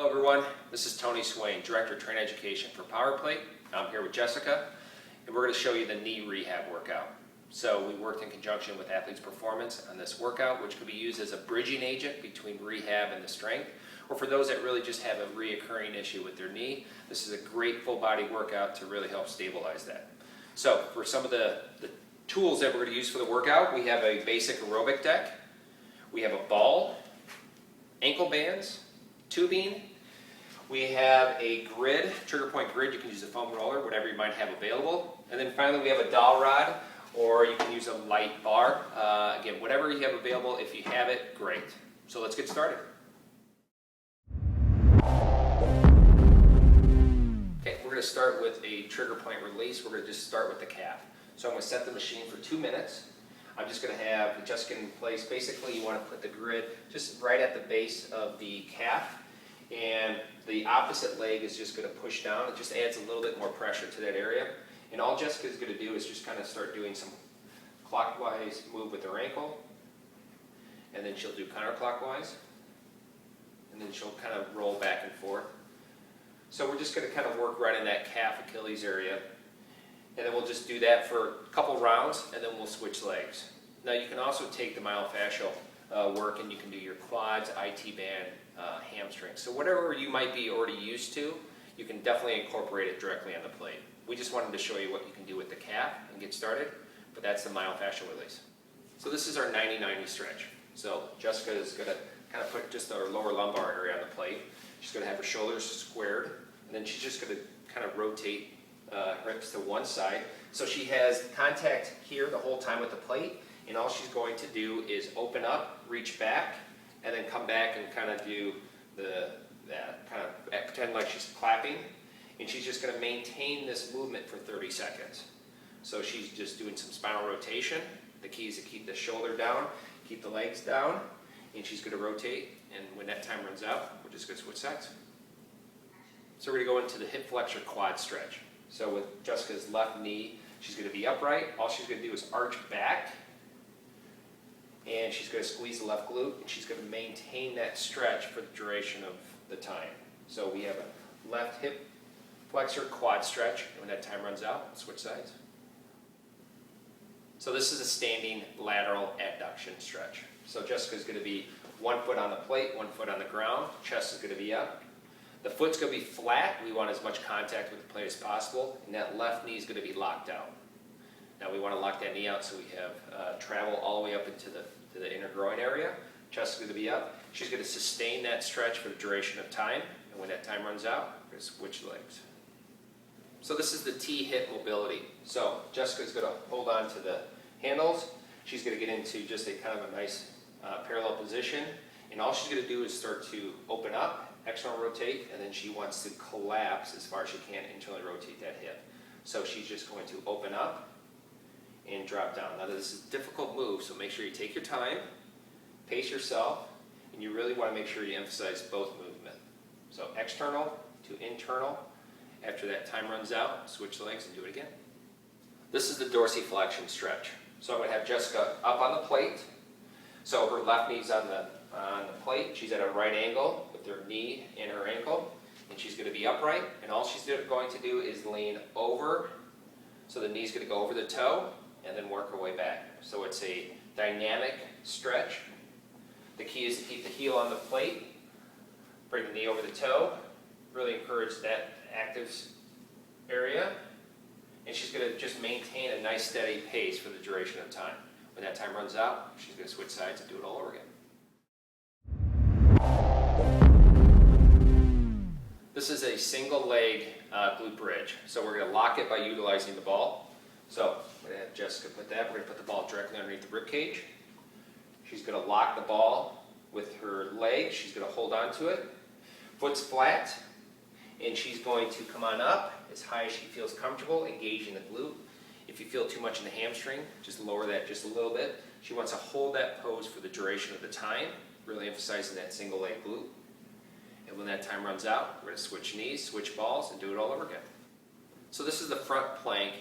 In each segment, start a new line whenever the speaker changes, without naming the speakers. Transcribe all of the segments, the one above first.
Hello everyone, this is Tony Swain, Director of Training Education for PowerPlate. I'm here with Jessica, and we're going to show you the knee rehab workout. So we worked in conjunction with Athletes Performance on this workout, which could be used as a bridging agent between rehab and the strength, or for those that really just have a reoccurring issue with their knee. This is a great full body workout to really help stabilize that. So for some of the tools that we're going to use for the workout, we have a basic aerobic deck, we have a ball, ankle bands, tubing, we have a grid, trigger point grid. You can use a foam roller, whatever you might have available. And then finally we have a dowel rod, or you can use a light bar. Again, whatever you have available, if you have it, great. So let's get started. Okay, we're going to start with a trigger point release. We're going to just start with the calf. So I'm going to set the machine for 2 minutes. I'm just going to have Jessica in place. Basically, you want to put the grid just right at the base of the calf, and the opposite leg is just going to push down. It just adds a little bit more pressure to that area. And all Jessica is going to do is just kind of start doing some clockwise move with her ankle, and then she'll do counterclockwise, and then she'll kind of roll back and forth. So we're just going to kind of work right in that calf Achilles area. And then we'll just do that for a couple rounds, and then we'll switch legs. Now you can also take the myofascial work, and you can do your quads, IT band, hamstring. So whatever you might be already used to, you can definitely incorporate it directly on the plate. We just wanted to show you what you can do with the calf and get started, but that's the myofascial release. So this is our 90-90 stretch. So Jessica is going to kind of put just our lower lumbar area on the plate. She's going to have her shoulders squared, and then she's just going to kind of rotate hips to one side. So she has contact here the whole time with the plate, and all she's going to do is open up, reach back, and then come back and kind of do that kind of pretend like she's clapping, and she's just going to maintain this movement for 30 seconds. So she's just doing some spinal rotation. The key is to keep the shoulder down, keep the legs down, and she's going to rotate, and when that time runs out, we're just going to switch sides. So we're going to go into the hip flexor quad stretch. So with Jessica's left knee, she's going to be upright. All she's going to do is arch back, and she's going to squeeze the left glute, and she's going to maintain that stretch for the duration of the time. So we have a left hip flexor quad stretch, and when that time runs out, switch sides. So this is a standing lateral adduction stretch. So Jessica's going to be 1 foot on the plate, 1 foot on the ground, chest is going to be up. The foot's going to be flat. We want as much contact with the plate as possible, and that left knee is going to be locked out. Now we want to lock that knee out so we have travel all the way up into the inner groin area. Chest is going to be up. She's going to sustain that stretch for the duration of time, and when that time runs out, we're going to switch legs. So this is the T-hip mobility. So Jessica's going to hold on to the handles. She's going to get into just a kind of a nice parallel position, and all she's going to do is start to open up, external rotate, and then she wants to collapse as far as she can, internally rotate that hip. So she's just going to open up and drop down. Now this is a difficult move, so make sure you take your time, pace yourself, and you really want to make sure you emphasize both movement. So external to internal. After that time runs out, switch legs and do it again. This is the dorsiflexion stretch. So I'm going to have Jessica up on the plate. So her left knee's on the plate. She's at a right angle with her knee and her ankle, and she's going to be upright, and all she's going to do is lean over. So the knee's going to go over the toe and then work her way back. So it's a dynamic stretch. The key is to keep the heel on the plate, bring the knee over the toe, really encourage that active area, and she's going to just maintain a nice steady pace for the duration of time. When that time runs out, she's going to switch sides and do it all over again. This is a single leg glute bridge. So we're going to lock it by utilizing the ball. So I'm going to have Jessica put that. We're going to put the ball directly underneath the rib cage. She's going to lock the ball with her leg. She's going to hold on to it. Foot's flat, and she's going to come on up as high as she feels comfortable, engaging the glute. If you feel too much in the hamstring, just lower that just a little bit. She wants to hold that pose for the duration of the time, really emphasizing that single leg glute. And when that time runs out, we're going to switch knees, switch balls, and do it all over again. So this is the front plank,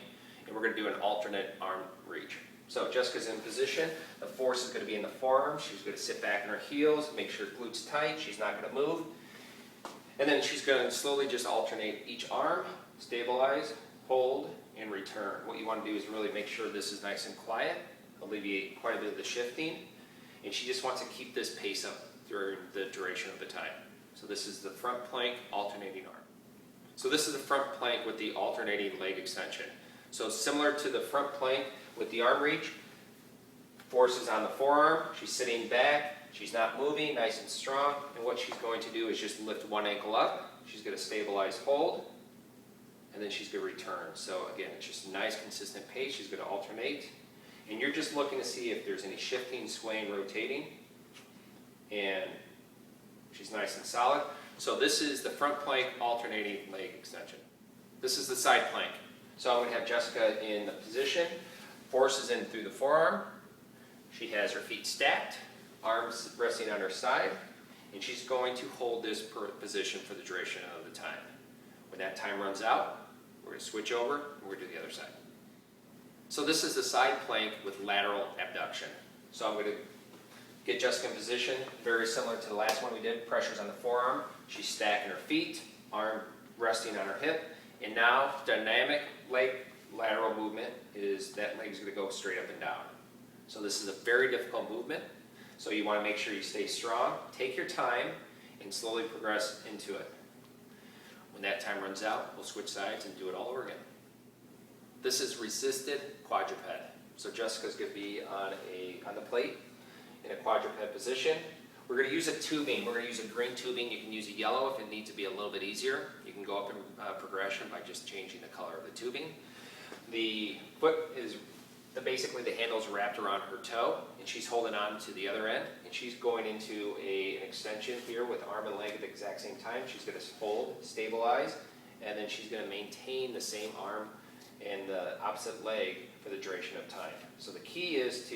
and we're going to do an alternate arm reach. So Jessica's in position. The force is going to be in the forearm. She's going to sit back on her heels, make sure glutes tight. She's not going to move. And then she's going to slowly just alternate each arm, stabilize, hold, and return. What you want to do is really make sure this is nice and quiet, alleviate quite a bit of the shifting, and she just wants to keep this pace up during the duration of the time. So this is the front plank alternating arm. So this is the front plank with the alternating leg extension. So similar to the front plank with the arm reach, force is on the forearm, she's sitting back, she's not moving, nice and strong, and what she's going to do is just lift one ankle up, she's going to stabilize, hold, and then she's going to return. So again, it's just a nice consistent pace. She's going to alternate, and you're just looking to see if there's any shifting, swaying, rotating, and she's nice and solid. So this is the front plank alternating leg extension. This is the side plank. So I'm going to have Jessica in the position, forces in through the forearm, she has her feet stacked, arms resting on her side, and she's going to hold this position for the duration of the time. When that time runs out, we're going to switch over and we're going to do the other side. So this is the side plank with lateral abduction. So I'm going to get Jessica in position, very similar to the last one we did. Pressure's on the forearm, she's stacking her feet, arm resting on her hip, and now dynamic leg lateral movement is that leg's going to go straight up and down. So this is a very difficult movement, so you want to make sure you stay strong, take your time, and slowly progress into it. When that time runs out, we'll switch sides and do it all over again. This is resisted quadruped. So Jessica's going to be on the plate in a quadruped position. We're going to use a tubing. We're going to use a green tubing. You can use a yellow if it needs to be a little bit easier. You can go up in progression by just changing the color of the tubing. The foot is basically the handle's wrapped around her toe, and she's holding on to the other end, and she's going into an extension here with arm and leg at the exact same time. She's going to hold, stabilize, and then she's going to maintain the same arm and the opposite leg for the duration of time. So the key is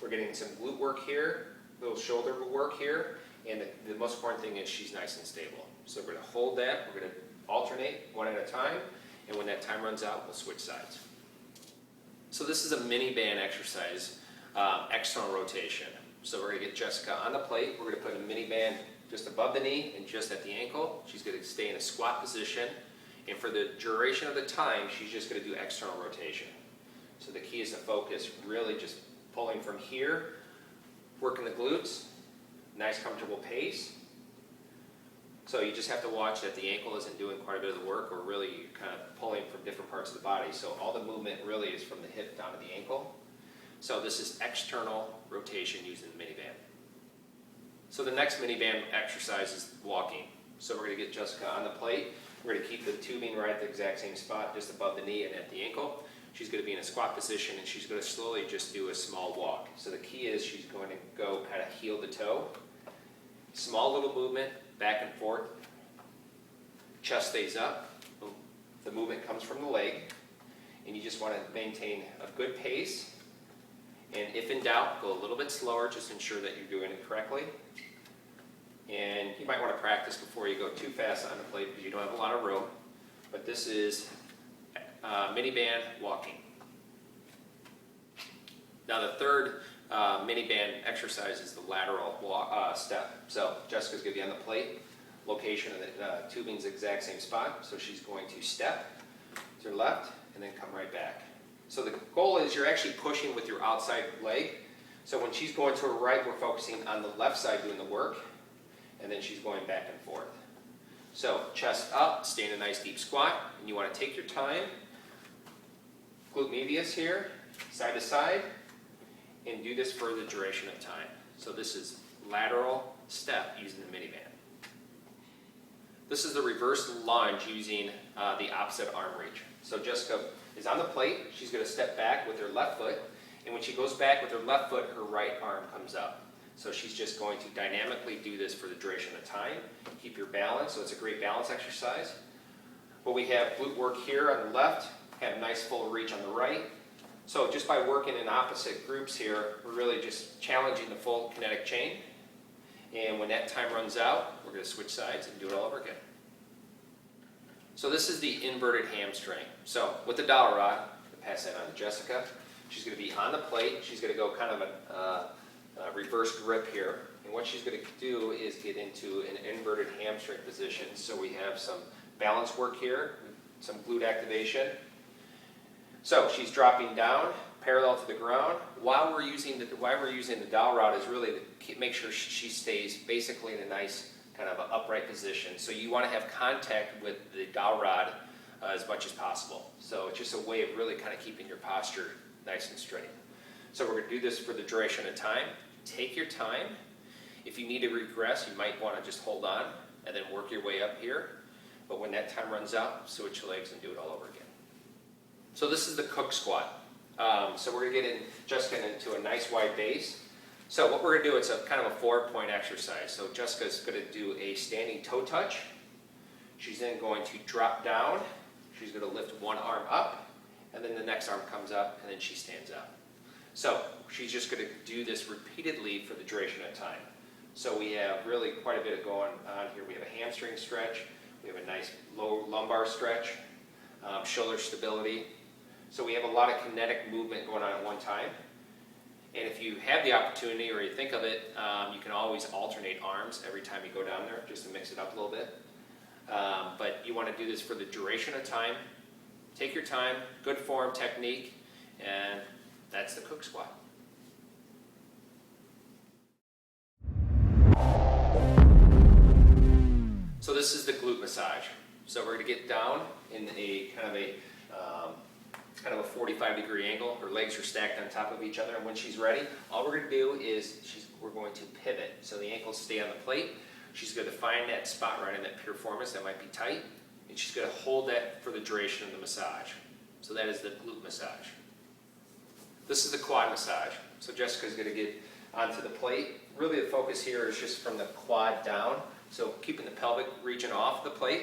we're getting some glute work here, little shoulder work here, and the most important thing is she's nice and stable. So we're going to hold that, we're going to alternate one at a time, and when that time runs out, we'll switch sides. So this is a Miniband exercise, external rotation. So we're going to get Jessica on the plate. We're going to put a Miniband just above the knee and just at the ankle. She's going to stay in a squat position. And for the duration of the time, she's just going to do external rotation. So the key is to focus really just pulling from here, working the glutes, nice comfortable pace. So you just have to watch that the ankle isn't doing quite a bit of the work, or really you're kind of pulling from different parts of the body. So all the movement really is from the hip down to the ankle. So this is external rotation using the Miniband. So the next Miniband exercise is walking. So we're going to get Jessica on the plate. We're going to keep the tubing right at the exact same spot, just above the knee and at the ankle. She's going to be in a squat position, and she's going to slowly just do a small walk. So the key is she's going to go kind of heel to toe. Small little movement, back and forth. Chest stays up. The movement comes from the leg. And you just want to maintain a good pace. And if in doubt, go a little bit slower. Just ensure that you're doing it correctly. And you might want to practice before you go too fast on the plate because you don't have a lot of room. But this is Miniband walking. Now the third Miniband exercise is the lateral step. So Jessica's going to be on the plate. Location of the tubing's the exact same spot. So she's going to step to her left and then come right back. So the goal is you're actually pushing with your outside leg. So when she's going to her right, we're focusing on the left side doing the work. And then she's going back and forth. So chest up, stay in a nice deep squat. And you want to take your time. Glute medius here, side to side. And do this for the duration of time. So this is lateral step using the Miniband. This is the reverse lunge using the opposite arm reach. So Jessica is on the plate. She's going to step back with her left foot. And when she goes back with her left foot, her right arm comes up. So she's just going to dynamically do this for the duration of time. Keep your balance. So it's a great balance exercise. But we have glute work here on the left. Have nice full reach on the right. So just by working in opposite groups here, we're really just challenging the full kinetic chain. And when that time runs out, we're going to switch sides and do it all over again. So this is the inverted hamstring. So with the dowel rod, I'll pass that on to Jessica. She's going to be on the plate. She's going to go kind of a reverse grip here. And what she's going to do is get into an inverted hamstring position. So we have some balance work here, some glute activation. So she's dropping down, parallel to the ground. Why we're using the dowel rod is really to make sure she stays basically in a nice kind of upright position. So you want to have contact with the dowel rod as much as possible. So it's just a way of really kind of keeping your posture nice and straight. So we're going to do this for the duration of time. Take your time. If you need to regress, you might want to just hold on and then work your way up here. But when that time runs out, switch your legs and do it all over again. So this is the cook squat. So we're going to get Jessica into a nice wide base. So what we're going to do, it's a kind of a 4-point exercise. So Jessica's going to do a standing toe touch. She's then going to drop down. She's going to lift one arm up, and then the next arm comes up, and then she stands up. So she's just going to do this repeatedly for the duration of time. So we have really quite a bit going on here. We have a hamstring stretch. We have a nice low lumbar stretch, shoulder stability. So we have a lot of kinetic movement going on at one time. And if you have the opportunity or you think of it, you can always alternate arms every time you go down there just to mix it up a little bit. But you want to do this for the duration of time. Take your time, good form, technique, and that's the cook squat. So this is the glute massage. So we're going to get down in a kind of a 45-degree angle. Her legs are stacked on top of each other, and when she's ready, all we're going to do is we're going to pivot. So the ankles stay on the plate. She's going to find that spot right in that piriformis that might be tight, and she's going to hold that for the duration of the massage. So that is the glute massage. This is the quad massage. So Jessica's going to get onto the plate. Really the focus here is just from the quad down. So keeping the pelvic region off the plate.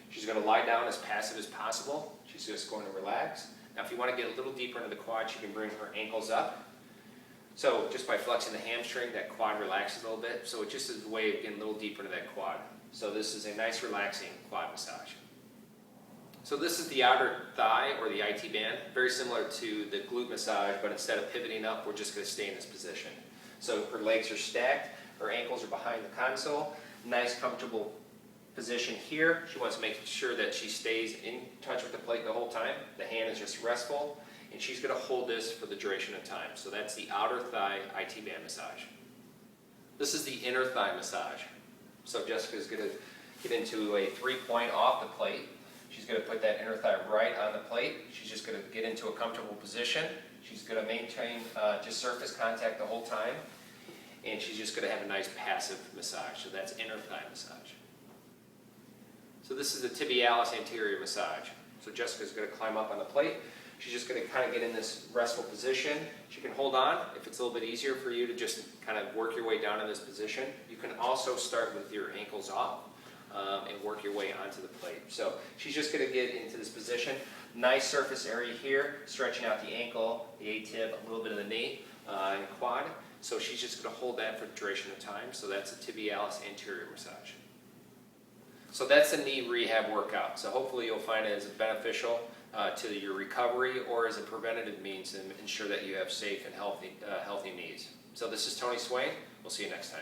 She's going to lie down as passive as possible. She's just going to relax. Now if you want to get a little deeper into the quad, she can bring her ankles up. So just by flexing the hamstring, that quad relaxes a little bit. So it just is a way of getting a little deeper into that quad. So this is a nice relaxing quad massage. So this is the outer thigh or the IT band, very similar to the glute massage, but instead of pivoting up, we're just going to stay in this position. So her legs are stacked, her ankles are behind the console, nice comfortable position here. She wants to make sure that she stays in touch with the plate the whole time. The hand is just restful, and she's going to hold this for the duration of time. So that's the outer thigh IT band massage. This is the inner thigh massage. So Jessica's going to get into a 3-point off the plate. She's going to put that inner thigh right on the plate. She's just going to get into a comfortable position. She's going to maintain just surface contact the whole time. And she's just going to have a nice passive massage. So that's inner thigh massage. So this is the Tibialis anterior massage. So Jessica's going to climb up on the plate. She's just going to kind of get in this restful position. She can hold on if it's a little bit easier for you to just kind of work your way down in this position. You can also start with your ankles off and work your way onto the plate. So she's just going to get into this position. Nice surface area here, stretching out the ankle, the A-tib, a little bit of the knee and quad. So she's just going to hold that for the duration of time. So that's the Tibialis anterior massage. So that's the knee rehab workout. So hopefully you'll find it as beneficial to your recovery or as a preventative means to ensure that you have safe and healthy knees. So this is Tony Swain. We'll see you next time.